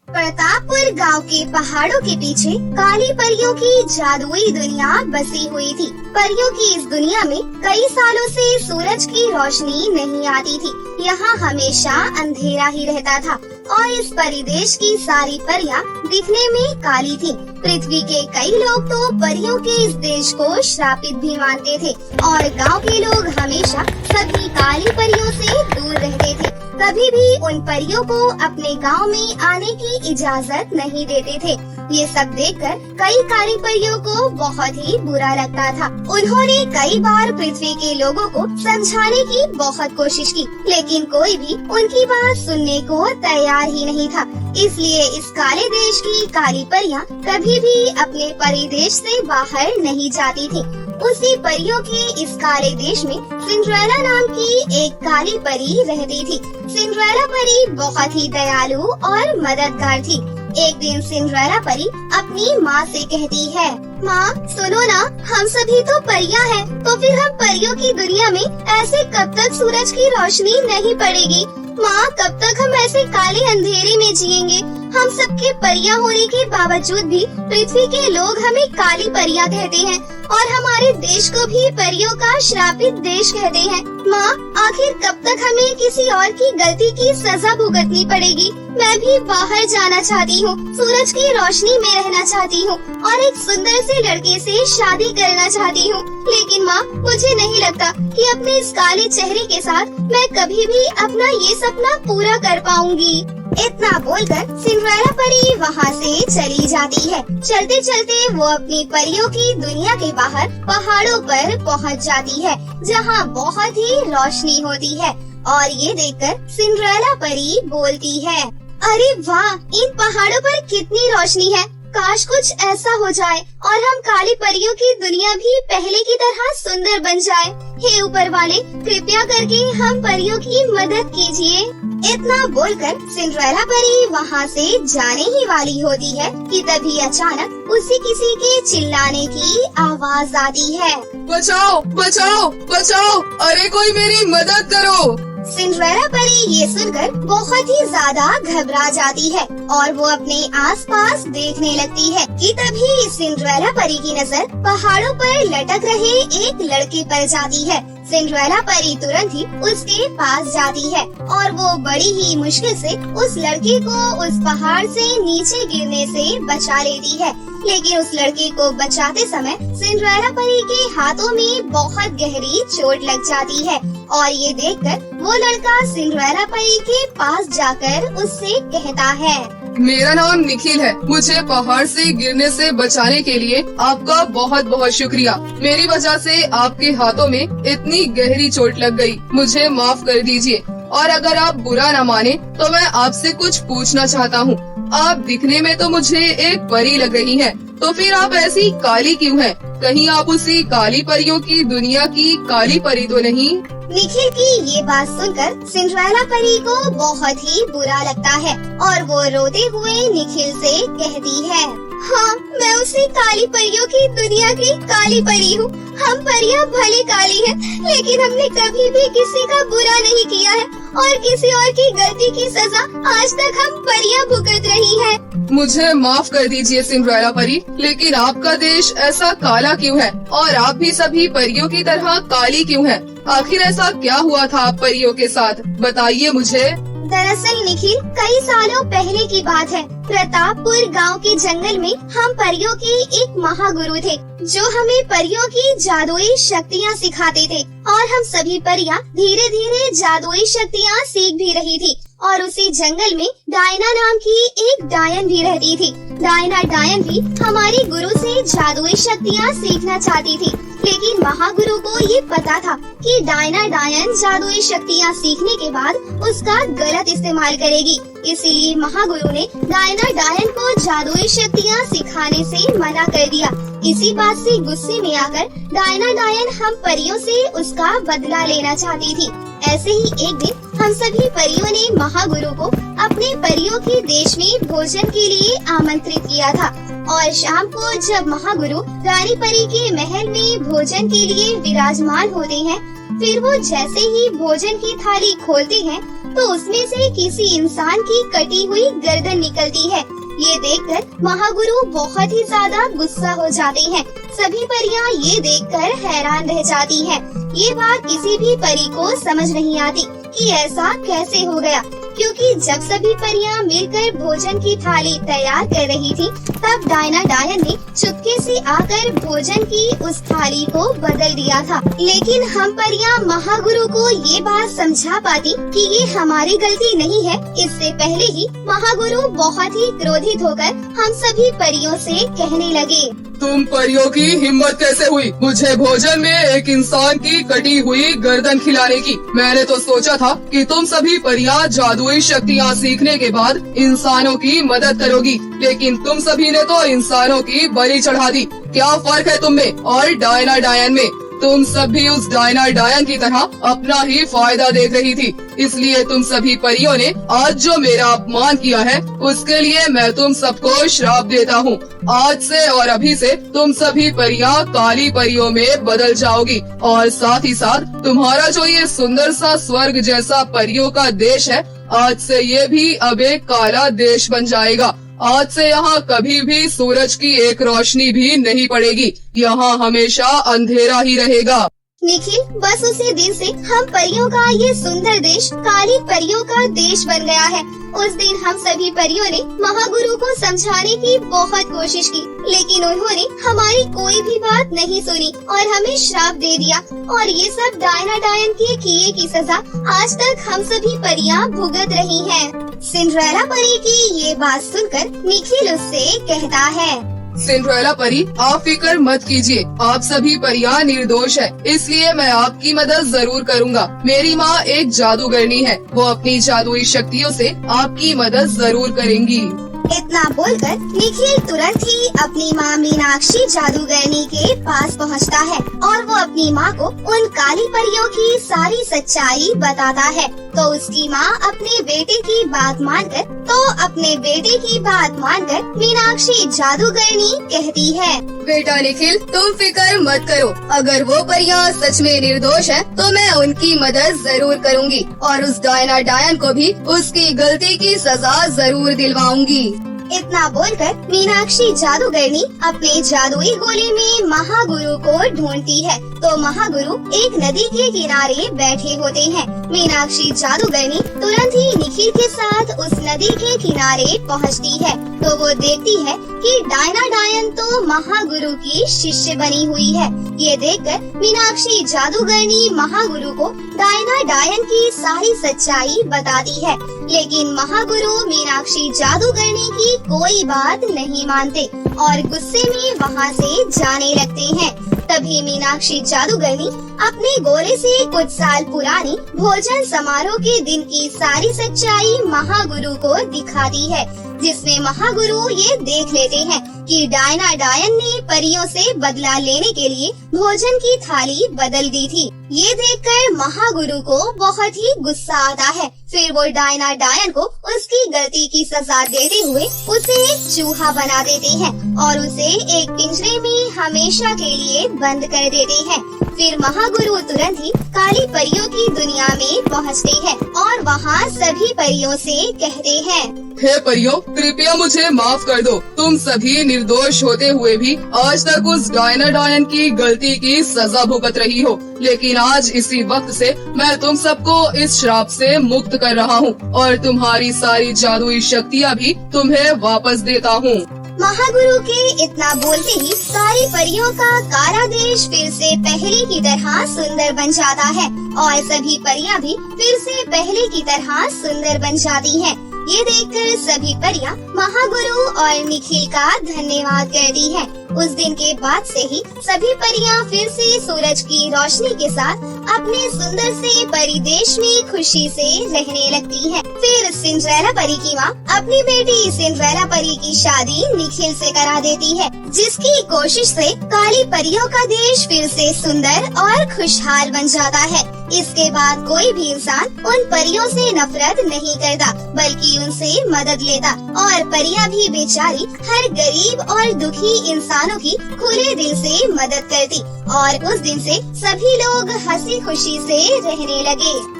प्रतापपुर गांव के पहाड़ों के पीछे काली परियों की जादुई दुनिया बसी हुई थी। परियों की इस दुनिया में कई सालों से सूरज की रोशनी नहीं आती थी। यहाँ हमेशा अंधेरा ही रहता था और इस परिदेश की सारी परियां दिखने में काली थीं। पृथ्वी के कई लोग तो परियों के इस देश को श्रापित भी मानते थे और गांव के लोग हमेशा सभी काली परियों से दूर रहते थे। कभी भी उन परियों को अपने गांव में आने की इजाजत नहीं देते थे। ये सब देखकर कई काली परियों को बहुत ही बुरा लगता था। उन्होंने कई बार पृथ्वी के लोगों को समझाने की बहुत कोशिश की, लेकिन कोई भी उनकी बात सुनने को तैयार ही नहीं था। इसलिए इस काले देश की काली परियां कभी भी अपने परिदेश से बाहर नहीं जाती थी। उसी परियों के इस काले देश में सिंड्रेला नाम की एक काली परी रहती थी। सिंड्रेला परी बहुत ही दयालु और मददगार थी। एक दिन सिंड्रेला परी अपनी माँ से कहती है, माँ सुनो ना, हम सभी तो परियां हैं, तो फिर हम परियों की दुनिया में ऐसे कब तक सूरज की रोशनी नहीं पड़ेगी? माँ कब तक हम ऐसे काले अंधेरे में जिएंगे? हम सबके परियां होने के बावजूद भी पृथ्वी के लोग हमें काली परियां कहते हैं और हमारे देश को भी परियों का श्रापित देश कहते हैं। माँ आखिर कब तक हमें किसी और की गलती की सजा भुगतनी पड़ेगी? मैं भी बाहर जाना चाहती हूँ, सूरज की रोशनी में रहना चाहती हूँ और एक सुंदर से लड़के से शादी करना चाहती हूँ। लेकिन माँ मुझे नहीं लगता कि अपने इस काले चेहरे के साथ मैं कभी भी अपना ये सपना पूरा कर पाऊंगी। इतना बोलकर सिंड्रेला परी वहाँ से चली जाती है। चलते चलते वो अपनी परियों की दुनिया के बाहर पहाड़ों पर पहुँच जाती है, जहाँ बहुत ही रोशनी होती है। और ये देखकर सिंड्रेला परी बोलती है, अरे वाह, इन पहाड़ों पर कितनी रोशनी है। काश कुछ ऐसा हो जाए और हम काली परियों की दुनिया भी पहले की तरह सुंदर बन जाए। हे ऊपर वाले, कृपया करके हम परियों की मदद कीजिए। इतना बोलकर सिंड्रेला परी वहाँ से जाने ही वाली होती है कि तभी अचानक उसे किसी के चिल्लाने की आवाज आती है, बचाओ बचाओ बचाओ, अरे कोई मेरी मदद करो। सिंड्रेला परी ये सुनकर बहुत ही ज्यादा घबरा जाती है और वो अपने आसपास देखने लगती है कि तभी सिंड्रेला परी की नजर पहाड़ों पर लटक रहे एक लड़के पर जाती है। सिंड्रेला परी तुरंत ही उसके पास जाती है और वो बड़ी ही मुश्किल से उस लड़के को उस पहाड़ से नीचे गिरने से बचा लेती है। लेकिन उस लड़के को बचाते समय सिंड्रेला परी के हाथों में बहुत गहरी चोट लग जाती है और ये देखकर वो लड़का सिंड्रेला परी के पास जाकर उससे कहता है, मेरा नाम निखिल है। मुझे पहाड़ से गिरने से बचाने के लिए आपका बहुत बहुत शुक्रिया। मेरी वजह से आपके हाथों में इतनी गहरी चोट लग गई। मुझे माफ कर दीजिए और अगर आप बुरा न माने तो मैं आपसे कुछ पूछना चाहता हूँ। आप दिखने में तो मुझे एक परी लग रही हैं, तो फिर आप ऐसी काली क्यों हैं? कहीं आप उसी काली परियों की दुनिया की काली परी तो नहीं? निखिल की ये बात सुनकर सिंड्रेला परी को बहुत ही बुरा लगता है और वो रोते हुए निखिल से कहती है, हाँ मैं उसी काली परियों की दुनिया की काली परी हूँ। हम परियां भले काली हैं, लेकिन हमने कभी भी किसी का बुरा नहीं किया है और किसी और की गलती की सजा आज तक हम परियां भुगत रही हैं। मुझे माफ कर दीजिए सिंड्रेला परी, लेकिन आपका देश ऐसा काला क्यों है और आप भी सभी परियों की तरह काली क्यों हैं? आखिर ऐसा क्या हुआ था आप परियों के साथ? बताइए मुझे। दरअसल निखिल, कई सालों पहले की बात है। प्रतापपुर गांव के जंगल में हम परियों के एक महागुरु थे, जो हमें परियों की जादुई शक्तियाँ सिखाते थे और हम सभी परियां धीरे धीरे जादुई शक्तियाँ सीख भी रही थी। और उसी जंगल में डायना नाम की एक डायन भी रहती थी। डायना डायन भी हमारे गुरु से जादुई शक्तियाँ सीखना चाहती थी, लेकिन महागुरु को ये पता था कि डायना डायन जादुई शक्तियाँ सीखने के बाद उसका गलत इस्तेमाल करेगी। इसीलिए महागुरु ने डायना डायन को जादुई शक्तियाँ सिखाने से मना कर दिया। इसी बात से गुस्से में आकर डायना डायन हम परियों से उसका बदला लेना चाहती थी। ऐसे ही एक दिन हम सभी परियों ने महागुरु को अपने परियों के देश में भोजन के लिए आमंत्रित किया था और शाम को जब महागुरु रानी परी के महल में भोजन के लिए विराजमान होते हैं, फिर वो जैसे ही भोजन की थाली खोलते हैं तो उसमें से किसी इंसान की कटी हुई गर्दन निकलती है। ये देखकर महागुरु बहुत ही ज्यादा गुस्सा हो जाते हैं। सभी परियां ये देखकर हैरान रह जाती हैं। ये बात किसी भी परी को समझ नहीं आती कि ऐसा कैसे हो गया, क्योंकि जब सभी परियां मिलकर भोजन की थाली तैयार कर रही थी, तब डायना डायन ने चुपके से आकर भोजन की उस थाली को बदल दिया था। लेकिन हम परियां महागुरु को ये बात समझा पाती कि ये हमारी गलती नहीं है, इससे पहले ही महागुरु बहुत ही क्रोधित होकर हम सभी परियों से कहने लगे, तुम परियों की हिम्मत कैसे हुई मुझे भोजन में एक इंसान की कटी हुई गर्दन खिलाने की। मैंने तो सोचा था कि तुम सभी परियां जादुई शक्तियां सीखने के बाद इंसानों की मदद करोगी, लेकिन तुम सभी ने तो इंसानों की बलि चढ़ा दी। क्या फर्क है तुम में और डायना डायन में? तुम सभी उस डायना डायन की तरह अपना ही फायदा देख रही थी, इसलिए तुम सभी परियों ने आज जो मेरा अपमान किया है उसके लिए मैं तुम सबको श्राप देता हूँ। आज से और अभी से तुम सभी परियां काली परियों में बदल जाओगी, और साथ ही साथ तुम्हारा जो ये सुंदर सा स्वर्ग जैसा परियों का देश है, आज से ये भी अब एक काला देश बन जाएगा। आज से यहाँ कभी भी सूरज की एक रोशनी भी नहीं पड़ेगी, यहाँ हमेशा अंधेरा ही रहेगा। निखिल, बस उसी दिन से हम परियों का ये सुंदर देश काली परियों का देश बन गया है। उस दिन हम सभी परियों ने महागुरु को समझाने की बहुत कोशिश की, लेकिन उन्होंने हमारी कोई भी बात नहीं सुनी और हमें श्राप दे दिया। और ये सब डायना डायन के किए की सजा आज तक हम सभी परियां भुगत रही हैं। सिंड्रेला परी की ये बात सुनकर निखिल उससे कहता है, सिंड्रेला परी, आप फिक्र मत कीजिए, आप सभी परियां निर्दोष है, इसलिए मैं आपकी मदद जरूर करूंगा। मेरी माँ एक जादूगरनी है, वो अपनी जादुई शक्तियों से आपकी मदद जरूर करेंगी। इतना बोलकर निखिल तुरंत ही अपनी माँ मीनाक्षी जादूगरनी के पास पहुँचता है और वो अपनी माँ को उन काली परियों की सारी सच्चाई बताता है। तो उसकी माँ अपने बेटे की बात मानकर मीनाक्षी जादूगरनी कहती है, बेटा निखिल, तुम फिक्र मत करो, अगर वो परियां सच में निर्दोष हैं, तो मैं उनकी मदद जरूर करूंगी और उस डायना डायन को भी उसकी गलती की सजा जरूर दिलवाऊंगी। इतना बोलकर मीनाक्षी जादूगरनी अपने जादुई गोले में महागुरु को ढूंढती है। तो महागुरु एक नदी के किनारे बैठे होते हैं। मीनाक्षी जादूगरनी तुरंत ही निखिल के साथ उस नदी के किनारे पहुंचती है। तो वो देखती है कि डायना डायन तो महागुरु की शिष्य बनी हुई है। ये देखकर मीनाक्षी जादूगरनी महागुरु को डायना डायन की सारी सच्चाई बताती है, लेकिन महागुरु मीनाक्षी जादूगरनी की कोई बात नहीं मानते और गुस्से में वहाँ से जाने लगते हैं। तभी मीनाक्षी जादूगरनी अपने गोले से कुछ साल पुरानी भोजन समारोह के दिन की सारी सच्चाई महागुरु को दिखाती है, जिसमें महागुरु ये देख लेते हैं कि डायना डायन ने परियों से बदला लेने के लिए भोजन की थाली बदल दी थी। ये देखकर महागुरु को बहुत ही गुस्सा आता है। फिर वो डायना डायन को उसकी गलती की सजा देते हुए उसे एक चूहा बना देते हैं और उसे एक पिंजरे में हमेशा के लिए बंद कर देते हैं। फिर महागुरु तुरंत ही काली परियों की दुनिया में पहुँचते हैं और वहाँ सभी परियों से कहते हैं, हे परियों, कृपया मुझे माफ कर दो। तुम सभी निर्दोष होते हुए भी आज तक उस डायना डायन की गलती की सजा भुगत रही हो, लेकिन आज इसी वक्त से मैं तुम सबको इस श्राप से मुक्त कर रहा हूँ और तुम्हारी सारी जादुई शक्तियाँ भी तुम्हें वापस देता हूँ। महागुरु के इतना बोलते ही सारी परियों का काला देश फिर से पहले की तरह सुंदर बन जाता है और सभी परियां भी फिर से पहले की तरह सुंदर बन जाती हैं। ये देखकर सभी परियां महागुरु और निखिल का धन्यवाद करती हैं। उस दिन के बाद से ही सभी परियां फिर से सूरज की रोशनी के साथ अपने सुंदर से परिदेश में खुशी से रहने लगती हैं। फिर सिंड्रेला परी की माँ अपनी बेटी सिंड्रेला परी की शादी निखिल से करा देती है, जिसकी कोशिश से काली परियों का देश फिर से सुंदर और खुशहाल बन जाता है। इसके बाद कोई भी इंसान उन परियों से नफरत नहीं करता, बल्कि उनसे मदद लेता और परियां भी बेचारी हर गरीब और दुखी इंसानों की खुले दिल से मदद करती और उस दिन से सभी लोग हंसी खुशी से रहने लगे।